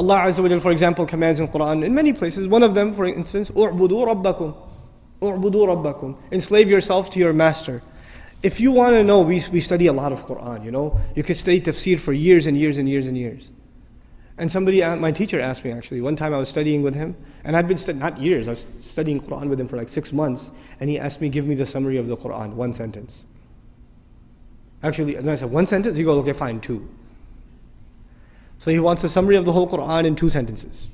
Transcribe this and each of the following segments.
Allah Azza wa Jal, for example, commands in Qur'an in many places. One of them, for instance, "U'budu rabbakum." "U'budu rabbakum." Enslave yourself to your master. If you want to know, we study a lot of Qur'an, you know. You could study tafsir for years and years and years and years. And somebody, my teacher asked me actually, one time I was studying with him, and I'd been not years, I was studying Qur'an with him for like 6 months, and he asked me, give me the summary of the Qur'an, one sentence. Actually, and I said, one sentence? He goes, okay, fine, 2. So he wants a summary of the whole Qur'an in 2 sentences.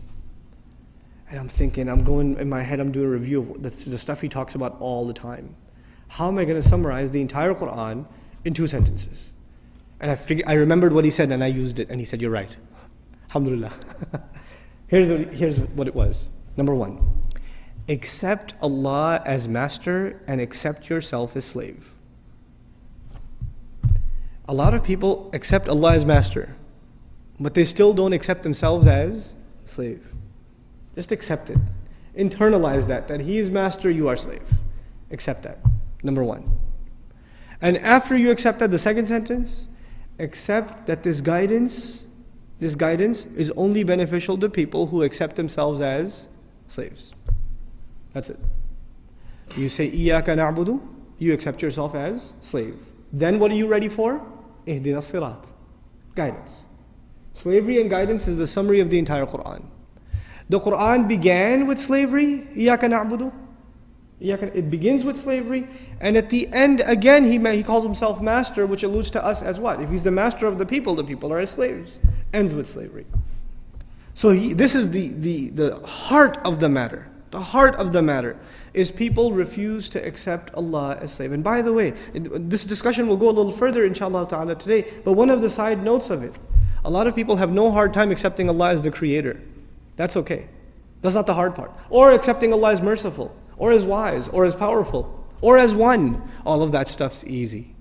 And I'm thinking, I'm going, in my head, I'm doing a review of the stuff he talks about all the time. How am I going to summarize the entire Qur'an in 2 sentences? And I remembered what he said, and I used it, and he said, you're right. Alhamdulillah. Here's what it was. Number 1, accept Allah as master and accept yourself as slave. A lot of people accept Allah as master, but they still don't accept themselves as slave. Just accept it. Internalize that He is master, you are slave. Accept that. Number 1. And after you accept that, the second sentence, accept that this guidance is only beneficial to people who accept themselves as slaves. That's it. You say, Iyaka na'budu, you accept yourself as slave. Then what are you ready for? Ihdina sirat. Guidance. Slavery and guidance is the summary of the entire Qur'an. The Qur'an began with slavery, Iyaka na'budu. It begins with slavery, and at the end, again, he calls himself master, which alludes to us as what? If he's the master of the people are his slaves. Ends with slavery. So this is the heart of the matter. The heart of the matter is people refuse to accept Allah as slave. And by the way, this discussion will go a little further, inshallah ta'ala, today, but one of the side notes of it, a lot of people have no hard time accepting Allah as the creator. That's okay. That's not the hard part. Or accepting Allah as merciful, or as wise, or as powerful, or as one. All of that stuff's easy.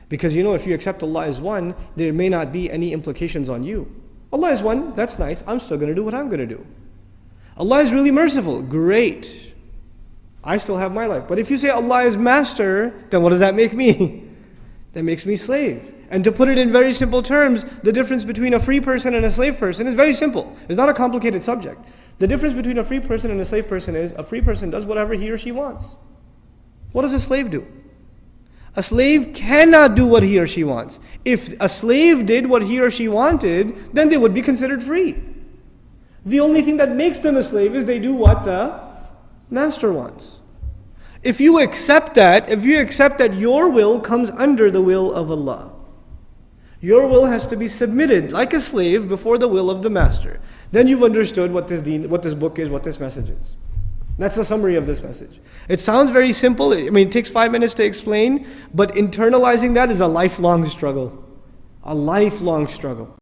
Because you know, if you accept Allah as one, there may not be any implications on you. Allah is one, that's nice, I'm still going to do what I'm going to do. Allah is really merciful, great. I still have my life. But if you say Allah is master, then what does that make me? That makes me slave. And to put it in very simple terms, the difference between a free person and a slave person is very simple. It's not a complicated subject. The difference between a free person and a slave person is a free person does whatever he or she wants. What does a slave do? A slave cannot do what he or she wants. If a slave did what he or she wanted, then they would be considered free. The only thing that makes them a slave is they do what the master wants. If you accept that your will comes under the will of Allah, your will has to be submitted like a slave before the will of the master. Then you've understood what this book is, what this message is. That's the summary of this message. It sounds very simple. I mean, it takes 5 minutes to explain, but internalizing that is a lifelong struggle. A lifelong struggle.